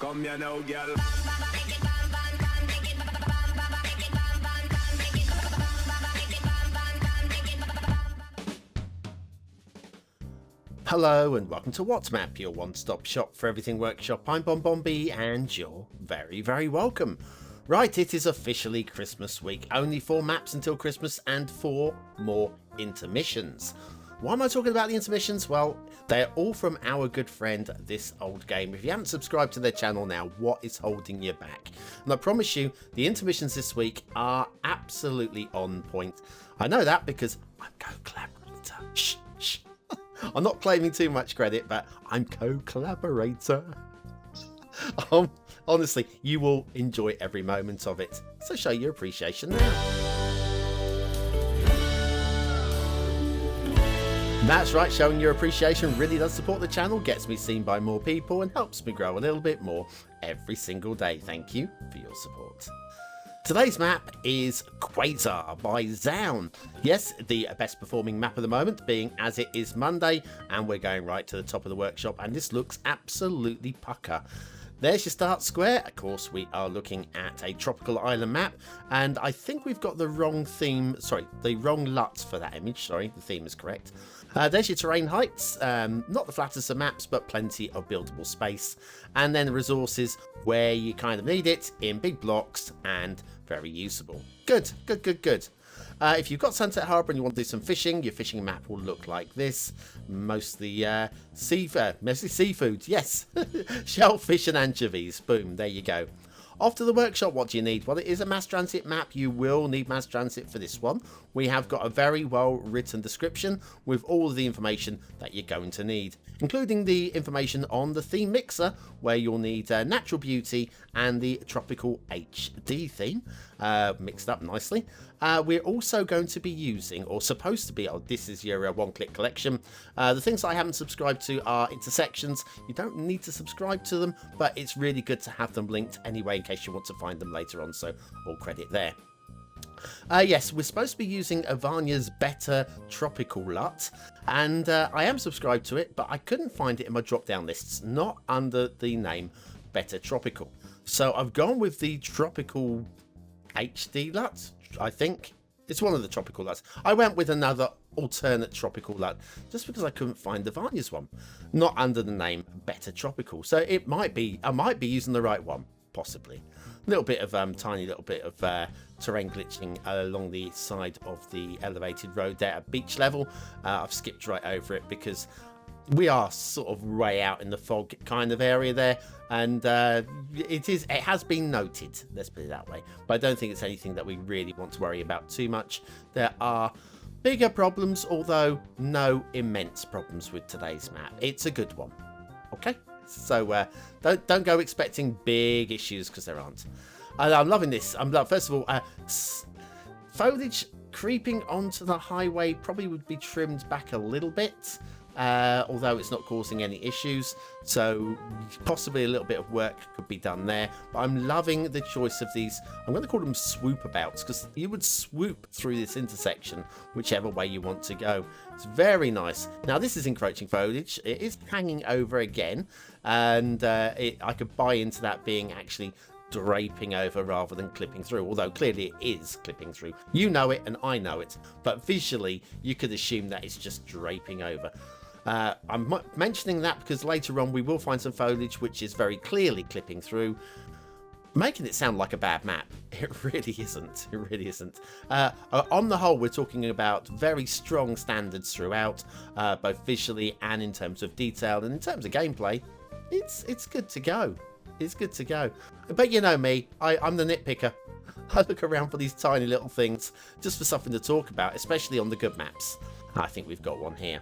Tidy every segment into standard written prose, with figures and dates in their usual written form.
Come here now, girl. Hello and welcome to WhatsMap, your one-stop shop for everything workshop. I'm BonBonB and you're very, very welcome. Right, it is officially Christmas week. Only 4 maps until Christmas and 4 more intermissions. Why am I talking about the intermissions? Well, they're all from our good friend This Old Game. If you haven't subscribed to their channel now, what is holding you back? And I promise you, the intermissions this week are absolutely on point. I know that because I'm co-collaborator. Shh, shh. I'm not claiming too much credit, but I'm co-collaborator. Honestly, you will enjoy every moment of it. So show your appreciation now. That's right, showing your appreciation really does support the channel, gets me seen by more people and helps me grow a little bit more every single day. Thank you for your support. Today's map is Quasar by Zown. Yes, the best performing map at the moment, being as it is Monday, and we're going right to the top of the workshop, and this looks absolutely pucker. There's your start square. Of course, we are looking at a tropical island map, and I think we've got the wrong theme, sorry, the wrong LUT for that image. Sorry, the theme is correct. There's your terrain heights, not the flattest of maps, but plenty of buildable space. And then the resources where you kind of need it in big blocks and very usable. Good, good, good, good. If you've got Sunset Harbour and you want to do some fishing, your fishing map will look like this. Mostly seafood, yes. Shellfish and anchovies. Boom, there you go. Off to the workshop, what do you need? Well, it is a mass transit map. You will need mass transit for this one. We have got a very well written description with all of the information that you're going to need, including the information on the theme mixer, where you'll need natural beauty and the tropical HD theme mixed up nicely. We're also going to be using, or supposed to be, oh, this is your one-click collection. The things I haven't subscribed to are intersections. You don't need to subscribe to them, but it's really good to have them linked anyway in case you want to find them later on, so all credit there. Yes, we're supposed to be using Avania's Better Tropical LUT, and I am subscribed to it, but I couldn't find it in my drop-down lists, not under the name Better Tropical. So I've gone with the Tropical HD LUT, I think. It's one of the tropical LUTs. I went with another alternate tropical LUT just because I couldn't find Avania's one, not under the name Better Tropical. So it might be, I might be using the right one. Possibly. A little bit of tiny little bit of terrain glitching along the side of the elevated road there at beach level. I've skipped right over it because we are sort of way out in the fog kind of area there, and it has been noted, let's put it that way, but I don't think it's anything that we really want to worry about too much. There are bigger problems, although no immense problems with today's map. It's a good one. Okay, so don't go expecting big issues because there aren't. I'm loving this. First of all, foliage creeping onto the highway probably would be trimmed back a little bit, although it's not causing any issues, so possibly a little bit of work could be done there. But I'm loving the choice of these, I'm going to call them swoop-abouts, because you would swoop through this intersection whichever way you want to go. It's very nice. Now this is encroaching foliage. It is hanging over again, and I could buy into that being actually draping over rather than clipping through, although clearly it is clipping through. You know it and I know it, but visually you could assume that it's just draping over. I'm mentioning that because later on we will find some foliage which is very clearly clipping through, making it sound like a bad map. It really isn't. It really isn't. On the whole, we're talking about very strong standards throughout, both visually and in terms of detail, and in terms of gameplay, it's good to go. It's good to go. But you know me, I'm the nitpicker. I look around for these tiny little things just for something to talk about, especially on the good maps. I think we've got one here.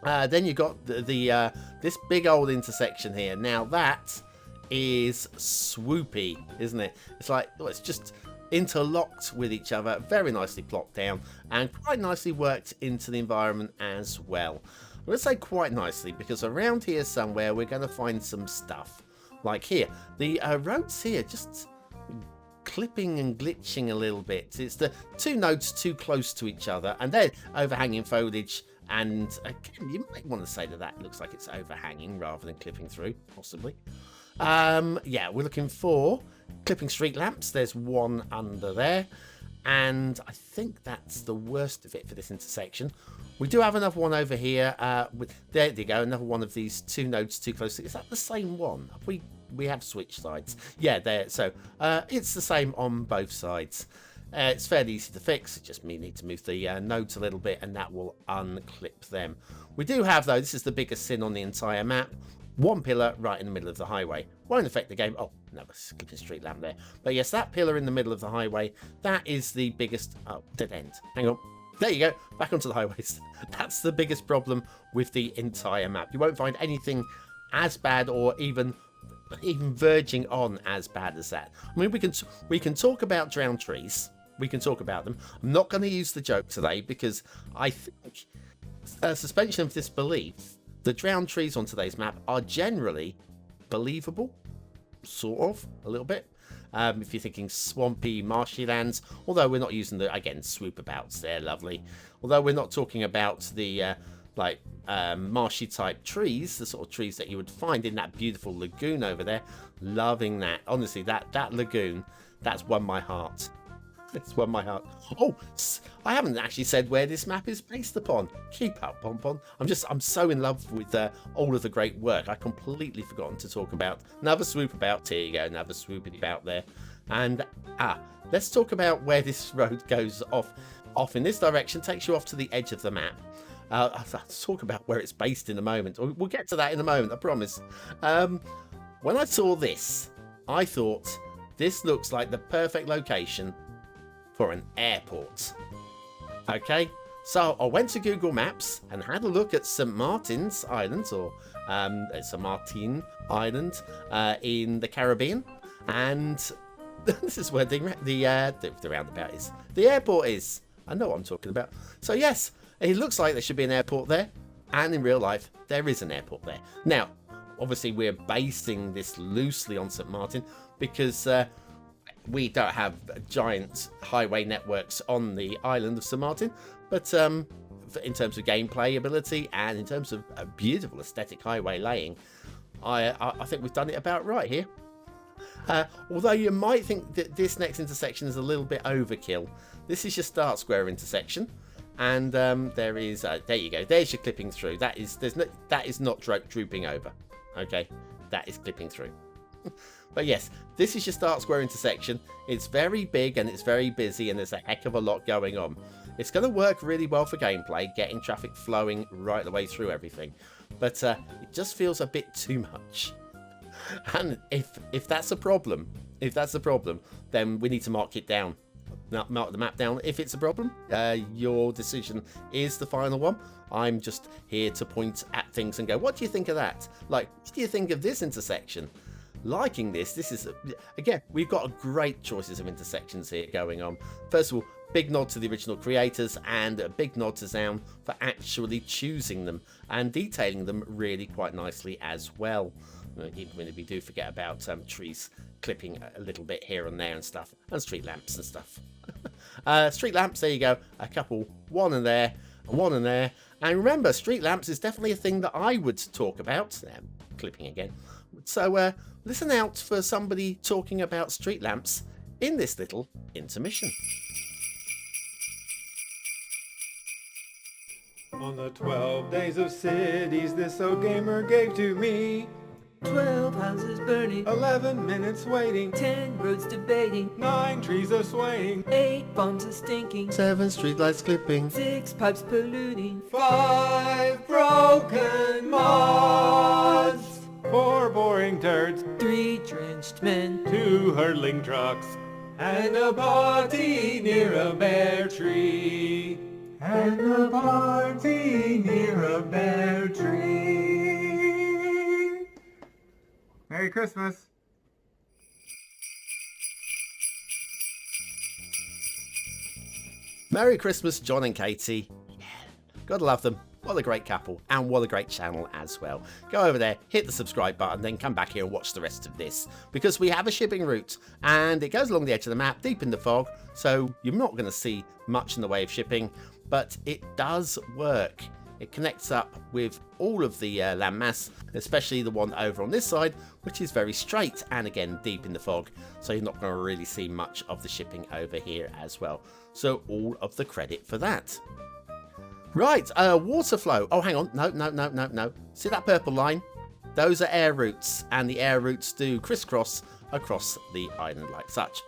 Then you've got this big old intersection here. Now that is swoopy, isn't it? It's like, well, it's just interlocked with each other, very nicely plopped down, and quite nicely worked into the environment as well. Let's say quite nicely, because around here somewhere we're going to find some stuff. Like here, the roads here just clipping and glitching a little bit. It's the two nodes too close to each other, and they're overhanging foliage. And again, you might want to say that looks like it's overhanging rather than clipping through, possibly. Yeah, we're looking for clipping street lamps. There's one under there. And I think that's the worst of it for this intersection. We do have another one over here. There you go, another one of these two nodes too close. Is that the same one? We have switched sides. Yeah, there. So it's the same on both sides. It's fairly easy to fix. It just need to move the nodes a little bit, and that will unclip them. We do have, though, this is the biggest sin on the entire map. One pillar right in the middle of the highway. Won't affect the game. Oh, no, it's clipping street lamp there. But yes, that pillar in the middle of the highway, that is the biggest... Oh, dead end. Hang on. There you go. Back onto the highways. That's the biggest problem with the entire map. You won't find anything as bad or even verging on as bad as that. I mean, we can talk about drowned trees. We can talk about them. I'm not going to use the joke today because I think suspension of disbelief. The drowned trees on today's map are generally believable, sort of, a little bit. If you're thinking swampy, marshy lands, although we're not using the, again, swoop abouts, they're lovely. Although we're not talking about the, marshy type trees, the sort of trees that you would find in that beautiful lagoon over there. Loving that. Honestly, that lagoon, that's won my heart. It's won my heart. Oh, I haven't actually said where this map is based upon. Keep up, BonBonB. I'm so in love with all of the great work. I completely forgotten to talk about another swoop about. Here you go, another swoop about there. And let's talk about where this road goes off in this direction. Takes you off to the edge of the map. I'll talk about where it's based in a moment. We'll get to that in a moment, I promise. When I saw this, I thought this looks like the perfect location for an airport. Okay, so I went to Google Maps and had a look at St. Martin's Island, or St. Martin Island in the Caribbean, and this is where the roundabout is. The airport is. I know what I'm talking about. So yes, it looks like there should be an airport there, and in real life, there is an airport there. Now, obviously, we're basing this loosely on St. Martin because we don't have giant highway networks on the island of St. Martin, but in terms of gameplay ability and in terms of a beautiful aesthetic highway laying, I think we've done it about right here. Although you might think that this next intersection is a little bit overkill. This is your start square intersection, and there is there you go. There's your clipping through. That is not drooping over. Okay, that is clipping through. But yes, this is your start square intersection. It's very big and it's very busy and there's a heck of a lot going on. It's going to work really well for gameplay, getting traffic flowing right the way through everything. But it just feels a bit too much. And if that's a problem, then we need to mark it down. Mark the map down if it's a problem. Your decision is the final one. I'm just here to point at things and go, what do you think of that? Like, what do you think of this intersection? Liking this is, again, we've got great choices of intersections here going on. First of all, big nod to the original creators and a big nod to Zown for actually choosing them and detailing them really quite nicely as well. Even when we do forget about trees clipping a little bit here and there and stuff, and street lamps and stuff. Street lamps, there you go, a couple, one in there and one in there. And remember, street lamps is definitely a thing that I would talk about. Clipping again. So listen out for somebody talking about street lamps in this little intermission. On the 12 days of cities this old gamer gave to me, 12 houses burning, 11 minutes waiting, 10 roads debating, 9 trees a swaying, 8 bombs a stinking, 7 streetlights clipping, 6 pipes polluting, 5 broken mods, 4 boring turds, 3 drenched men, 2 hurtling trucks, and a party near a bare tree. And a party near a bare tree. Merry Christmas. Merry Christmas, John and Katie. Yeah, gotta love them. What a great couple, and what a great channel as well. Go over there, hit the subscribe button, then come back here and watch the rest of this, because we have a shipping route, and it goes along the edge of the map, deep in the fog, so you're not going to see much in the way of shipping, but it does work. It connects up with all of the landmass, especially the one over on this side, which is very straight and again deep in the fog, so you're not going to really see much of the shipping over here as well. So all of the credit for that. Right, water flow. Oh, hang on. No. See that purple line? Those are air routes, and the air routes do crisscross across the island like such.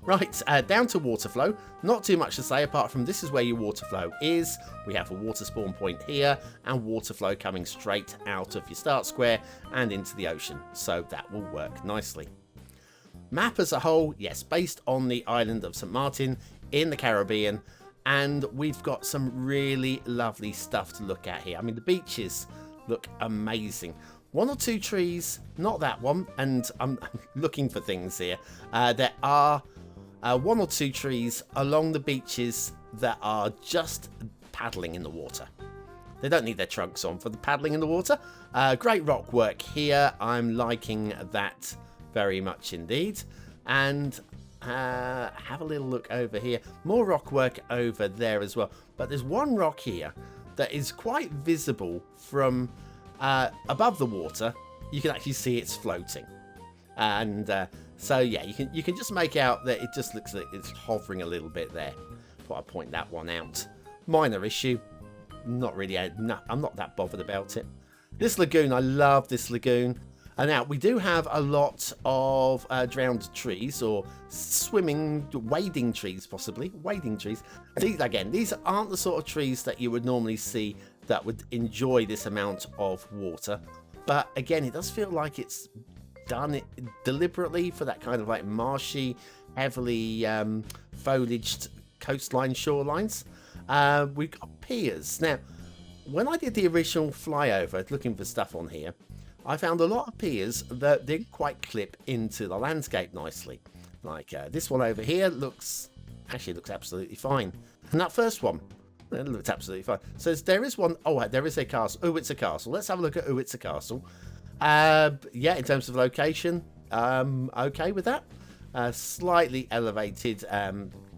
Right, down to water flow. Not too much to say apart from this is where your water flow is. We have a water spawn point here and water flow coming straight out of your start square and into the ocean. So that will work nicely. Map as a whole, yes, based on the island of St. Martin in the Caribbean. And we've got some really lovely stuff to look at here. I mean, the beaches look amazing. One or two trees, not that one, and I'm looking for things here. There are one or two trees along the beaches that are just paddling in the water. They don't need their trunks on for the paddling in the water. Great rock work here. I'm liking that very much indeed. And have a little look over here. More rock work over there as well. But there's one rock here that is quite visible from above the water. You can actually see it's floating. And so yeah, you can just make out that it just looks like it's hovering a little bit there. Thought I'd point that one out. Minor issue. Not really. I'm not that bothered about it. This lagoon, I love this lagoon. And now we do have a lot of drowned trees or wading trees, possibly wading trees. These aren't the sort of trees that you would normally see that would enjoy this amount of water. But again, it does feel like it's done it deliberately for that kind of like marshy, heavily foliaged coastline shorelines. We've got piers. Now, when I did the original flyover looking for stuff on here, I found a lot of piers that didn't quite clip into the landscape nicely. Like this one over here looks absolutely fine. And that first one, it looks absolutely fine. So there is one, there is a castle. Oh, it's a castle. Let's have a look at it's a castle. Yeah, in terms of location, okay with that. Slightly elevated.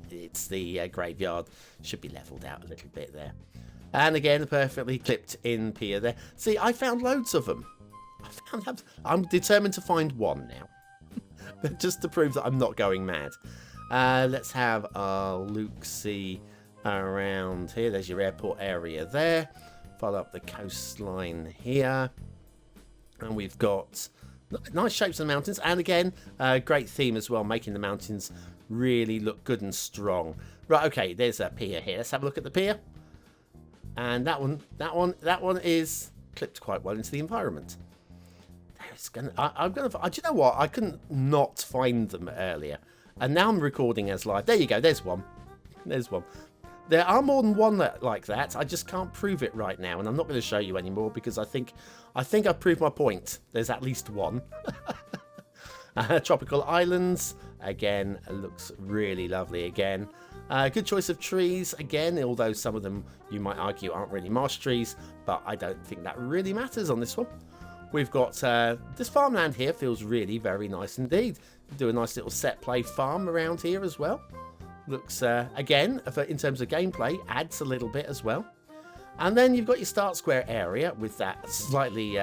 It's the graveyard. Should be leveled out a little bit there. And again, a perfectly clipped in pier there. See, I found loads of them. I'm determined to find one now. Just to prove that I'm not going mad. Let's have a look-see around here. There's your airport area there. Follow up the coastline here. And we've got nice shapes of the mountains. And again, great theme as well, making the mountains really look good and strong. Right, okay, there's a pier here. Let's have a look at the pier. And that one is clipped quite well into the environment. Do you know what? I couldn't not find them earlier. And now I'm recording as live. There you go. There's one. There's one. There are more than one like that. I just can't prove it right now. And I'm not going to show you anymore because I think I've proved my point. There's at least one. Tropical Islands. Again, looks really lovely again. Good choice of trees. Again, although some of them you might argue aren't really marsh trees. But I don't think that really matters on this one. We've got this farmland here feels really very nice indeed. Do a nice little set play farm around here as well. Looks, again, in terms of gameplay, adds a little bit as well. And then you've got your start square area with that slightly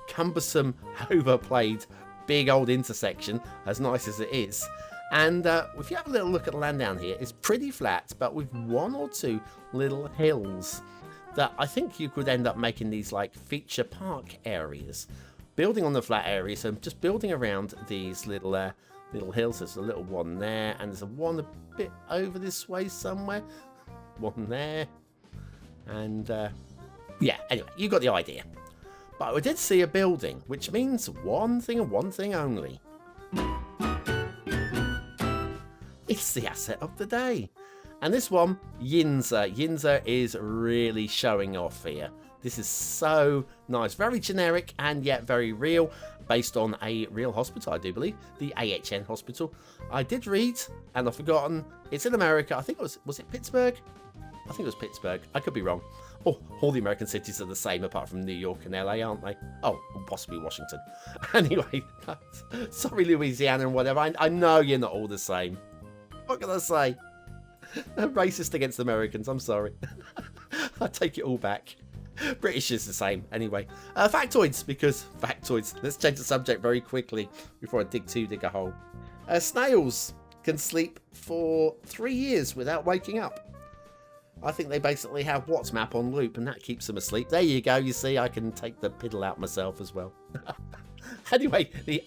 cumbersome, overplayed, big old intersection, as nice as it is. And if you have a little look at the land down here, it's pretty flat, but with one or two little hills that I think you could end up making these like feature park areas. Building on the flat area, so just building around these little hills. There's a little one there, and there's a one a bit over this way somewhere. One there. And yeah, anyway, you got the idea. But we did see a building, which means one thing and one thing only. It's the asset of the day. And this one, yinzerr. Yinzerr is really showing off here. This is so nice. Very generic and yet very real. Based on a real hospital, I do believe. The AHN Hospital. I did read, and I've forgotten. It's in America. I think it was it Pittsburgh? I think it was Pittsburgh. I could be wrong. Oh, all the American cities are the same apart from New York and LA, aren't they? Oh, possibly Washington. Anyway, sorry Louisiana and whatever. I know you're not all the same. What can I say? Racist against Americans, I'm sorry. I take it all back. British is the same. Anyway, factoids, because factoids. Let's change the subject very quickly before I dig a hole. Snails can sleep for 3 years without waking up. I think they basically have WhatsApp on loop, and that keeps them asleep. There you go. You see, I can take the piddle out myself as well. Anyway, the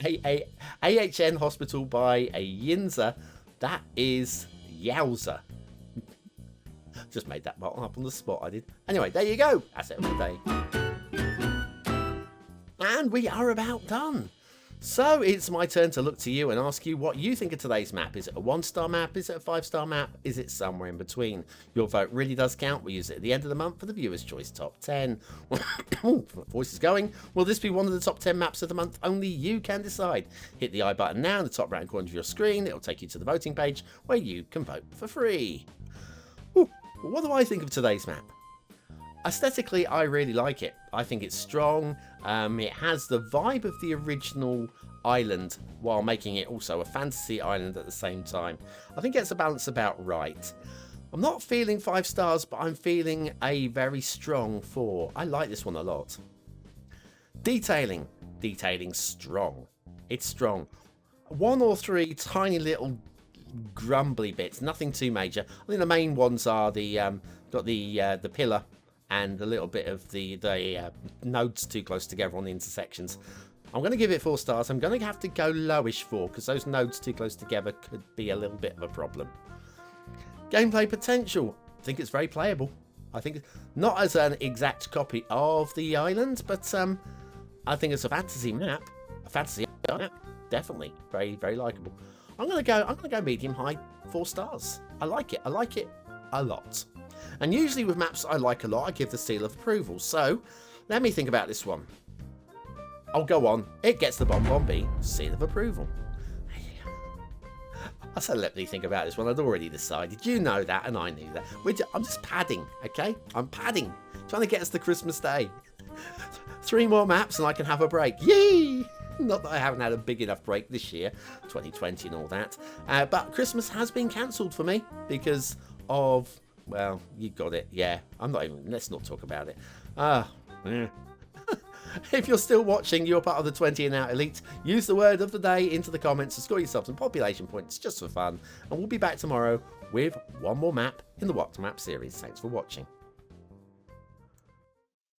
AHN Hospital by a yinzerr. That is yowza. Just made that bottle up on the spot, I did. Anyway, there you go. That's it for the day. And we are about done. So it's my turn to look to you and ask you what you think of today's map. Is it a 1-star map? Is it a 5-star map? Is it somewhere in between? Your vote really does count. We use it at the end of the month for the Viewer's Choice Top 10. Voice is going. Will this be one of the top 10 maps of the month? Only you can decide. Hit the I button now in the top right corner of your screen. It'll take you to the voting page where you can vote for free. Ooh, what do I think of today's map? Aesthetically, I really like it. I think it's strong. It has the vibe of the original island while making it also a fantasy island at the same time. I think it's a balance about right. I'm not feeling 5 stars, but I'm feeling a very strong 4. I like this one a lot. Detailing. Detailing's strong. It's strong. 1 or 3 tiny little grumbly bits. Nothing too major. I think the main ones are the pillar and a little bit of the nodes too close together on the intersections. I'm going to give it 4 stars. I'm going to have to go lowish 4 because those nodes too close together could be a little bit of a problem. Gameplay potential. I think it's very playable. I think not as an exact copy of the island, but I think it's a fantasy map. A fantasy map, definitely very, very likable. I'm gonna go medium high 4 stars. I like it. I like it a lot. And usually with maps I like a lot, I give the seal of approval. So let me think about this one. Oh, go on. It gets the BonBonB seal of approval. I said let me think about this one. I'd already decided. You know that, and I knew that. I'm just padding, okay? I'm padding. Trying to get us to Christmas Day. 3 more maps and I can have a break. Yay! Not that I haven't had a big enough break this year, 2020 and all that. But Christmas has been cancelled for me because of, well, you got it. Yeah, let's not talk about it. If you're still watching, you're part of the 20 and out elite. Use the word of the day into the comments to score yourself some population points just for fun. And we'll be back tomorrow with one more map in the What to Map series. Thanks for watching.